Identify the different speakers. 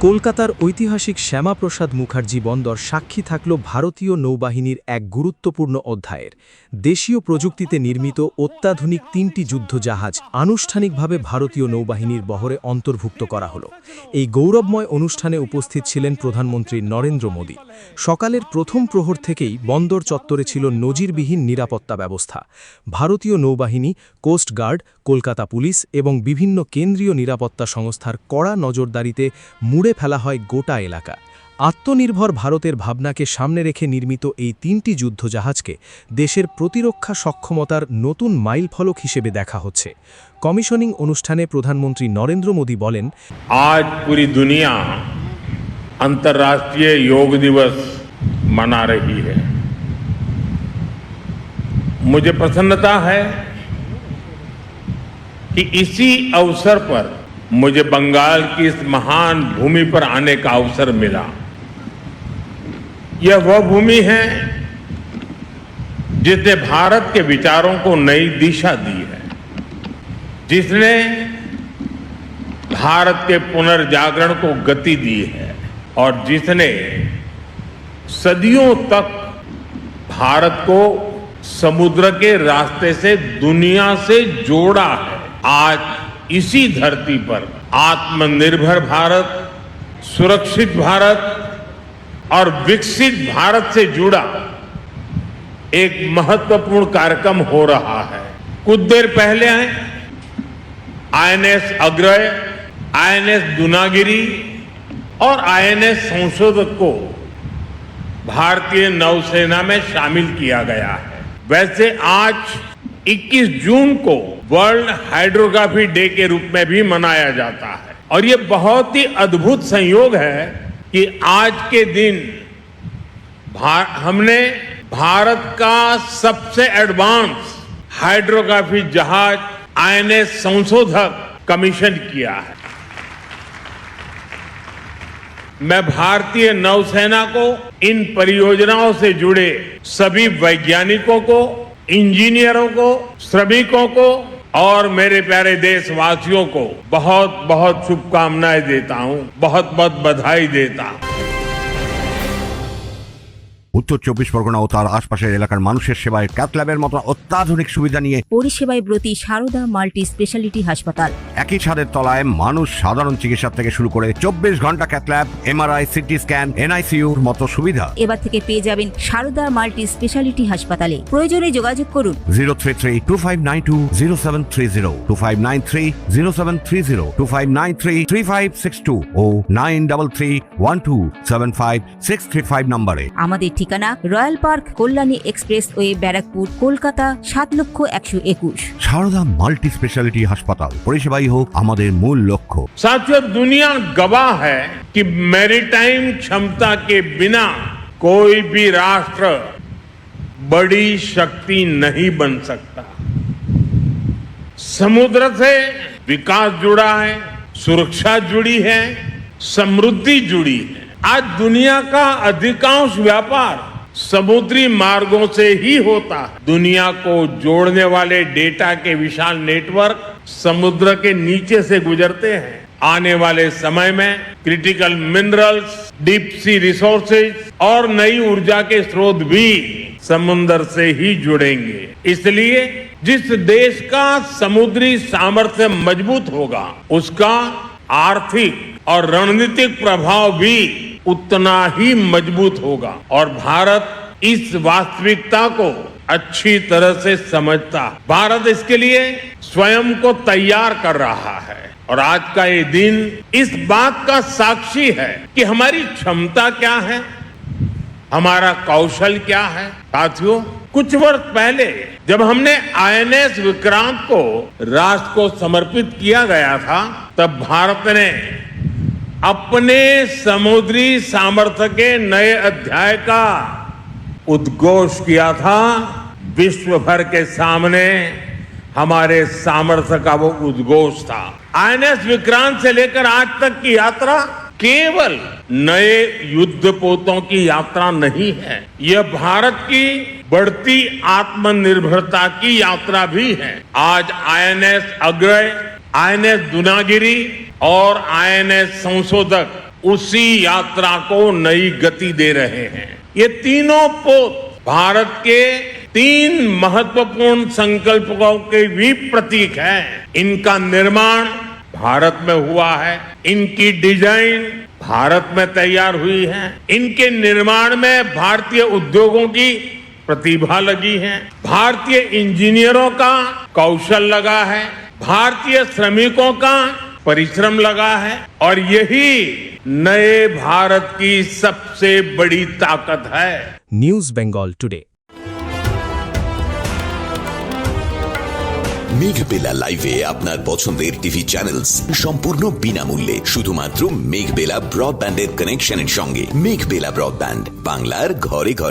Speaker 1: কলকাতার ঐতিহাসিক শ্যামাপ্রসাদ মুখার্জি বন্দর সাক্ষী থাকল ভারতীয় নৌবাহিনীর এক গুরুত্বপূর্ণ অধ্যায়ের। দেশীয় প্রযুক্তিতে নির্মিত অত্যাধুনিক ৩টি যুদ্ধজাহাজ আনুষ্ঠানিকভাবে ভারতীয় নৌবাহিনীর বহরে অন্তর্ভুক্ত করা হলো। এই গৌরবময় অনুষ্ঠানে উপস্থিত ছিলেন প্রধানমন্ত্রী নরেন্দ্র মোদী। সকালের প্রথম প্রহর থেকেই বন্দর চত্বরে ছিল নজিরবিহীন নিরাপত্তা ব্যবস্থা। ভারতীয় নৌবাহিনী, কোস্ট গার্ড, কলকাতা পুলিশ এবং বিভিন্ন কেন্দ্রীয় নিরাপত্তা সংস্থার কড়া নজরদারিতে মুড়ে ফেলা হয় গোটা এলাকা। আত্মনির্ভর ভারতের ভাবনাকে সামনে রেখে নির্মিত এই ৩টি যুদ্ধজাহাজকে দেশের প্রতিরক্ষা সক্ষমতার নতুন মাইলফলক হিসেবে দেখা হচ্ছে। কমিশনিং অনুষ্ঠানে প্রধানমন্ত্রী নরেন্দ্র মোদী বলেন,
Speaker 2: आज पूरी दुनिया अंतर्राष्ट्रीय योग दिवस मना रही है। मुझे प्रसन्नता है कि इसी अवसर पर मुझे बंगाल की इस महान भूमि पर आने का अवसर मिला। यह वह भूमि है जिसने भारत के विचारों को नई दिशा दी है, जिसने भारत के पुनर्जागरण को गति दी है और जिसने सदियों तक भारत को समुद्र के रास्ते से दुनिया से जोड़ा है। आज इसी धरती पर आत्मनिर्भर भारत, सुरक्षित भारत और विकसित भारत से जुड़ा एक महत्वपूर्ण कार्यक्रम हो रहा है। कुछ देर पहले आईएनएस अग्रय, आईएनएस दुनागिरी और आईएनएस संशोधक को भारतीय नौसेना में शामिल किया गया है। वैसे आज 21 जून को वर्ल्ड हाइड्रोग्राफी डे के रूप में भी मनाया जाता है और ये बहुत ही अद्भुत संयोग है कि आज के दिन हमने भारत का सबसे एडवांस हाइड्रोग्राफी जहाज आईएनएस संशोधक कमीशन किया है। मैं भारतीय नौसेना को, इन परियोजनाओं से जुड़े सभी वैज्ञानिकों को, इंजीनियरों को, श्रमिकों को और मेरे प्यारे देशवासियों को बहुत बहुत शुभकामनाएं देता हूं, बहुत बहुत बधाई देता हूं।
Speaker 3: উত্তর 24 পরগনা ও তার আশপাশের এলাকার মানুষের সেবায় ক্যাথল্যাবের মতো অত্যাধুনিক সুবিধা নিয়ে
Speaker 4: পরিষেবায় ব্রতী সারদা মাল্টি স্পেশালিটি হাসপাতাল।
Speaker 3: একই ছাদের তলায় মানুষ সাধারণ চিকিৎসা থেকে শুরু করে 24 ঘন্টা ক্যাথল্যাব, এমআরআই, সিটি স্ক্যান, এনআইসিইউর মতো সুবিধা
Speaker 4: এবার থেকে পেয়ে যাবেন সারদা মাল্টি স্পেশালিটি হাসপাতালে। প্রয়োজনে যোগাযোগ করুন
Speaker 3: 033-2592-0730, 2593-0730, 2593-3562 ও 9331275635 নম্বরে।
Speaker 4: আমাদের ঠিকানা royal park, Kalyani expressway, Barrackpore, Kolkata 7,01,21।
Speaker 3: Sarada multi speciality হাসপাতাল, পরিষেবাই হোক আমাদের মূল লক্ষ্য।
Speaker 2: साथियों, दुनिया गवाह है कि मैरीटाइम क्षमता के बिना कोई भी राष्ट्र बड़ी शक्ति नहीं बन सकता। समुद्र से विकास जुड़ा है, सुरक्षा जुड़ी है, समृद्धि जुड़ी है। आज दुनिया का अधिकांश व्यापार समुद्री मार्गों से ही होता है। दुनिया को जोड़ने वाले डेटा के विशाल नेटवर्क समुद्र के नीचे से गुजरते हैं। आने वाले समय में critical minerals, deep sea resources और नई ऊर्जा के स्रोत भी समुद्र से ही जुड़ेंगे। इसलिए जिस देश का समुद्री सामर्थ्य मजबूत होगा, उसका आर्थिक और रणनीतिक प्रभाव भी उतना ही मजबूत होगा। और भारत इस वास्तविकता को अच्छी तरह से समझता है। भारत इसके लिए स्वयं को तैयार कर रहा है और आज का ये दिन इस बात का साक्षी है कि हमारी क्षमता क्या है, हमारा कौशल क्या है। साथियों, कुछ वर्ष पहले जब हमने आईएनएस विक्रांत को राष्ट्र को समर्पित किया गया था, तब भारत ने अपने समुद्री सामर्थ्य के नए अध्याय का उद्घोष किया था। विश्व भर के सामने हमारे सामर्थ्य का वो उद्घोष था। आईएनएस विक्रांत से लेकर आज तक की यात्रा केवल नए युद्धपोतों की यात्रा नहीं है, यह भारत की बढ़ती आत्मनिर्भरता की यात्रा भी है। आज आईएनएस अग्रय, आईएनएस दुनागिरी और आईएनएस संशोधक उसी यात्रा को नई गति दे रहे हैं। ये तीनों पोत भारत के 3 महत्वपूर्ण संकल्पों के भी प्रतीक हैं। इनका निर्माण भारत में हुआ है, इनकी डिजाइन भारत में तैयार हुई है, इनके निर्माण में भारतीय उद्योगों की प्रतिभा लगी है, भारतीय इंजीनियरों का कौशल लगा है, भारतीय श्रमिकों का परिश्रम लगा है और यही नए भारत की सबसे बड़ी ताकत है।
Speaker 1: News Bengal today.
Speaker 5: মেঘবেলা লাইভে আপনার পছন্দের টিভি চ্যানেলস সম্পূর্ণ বিনামূল্যে শুধুমাত্র মেঘবেলা ব্রডব্যান্ডের কানেকশনের সঙ্গে। মেঘবেলা ব্রডব্যান্ড, বাংলার ঘরে ঘরে।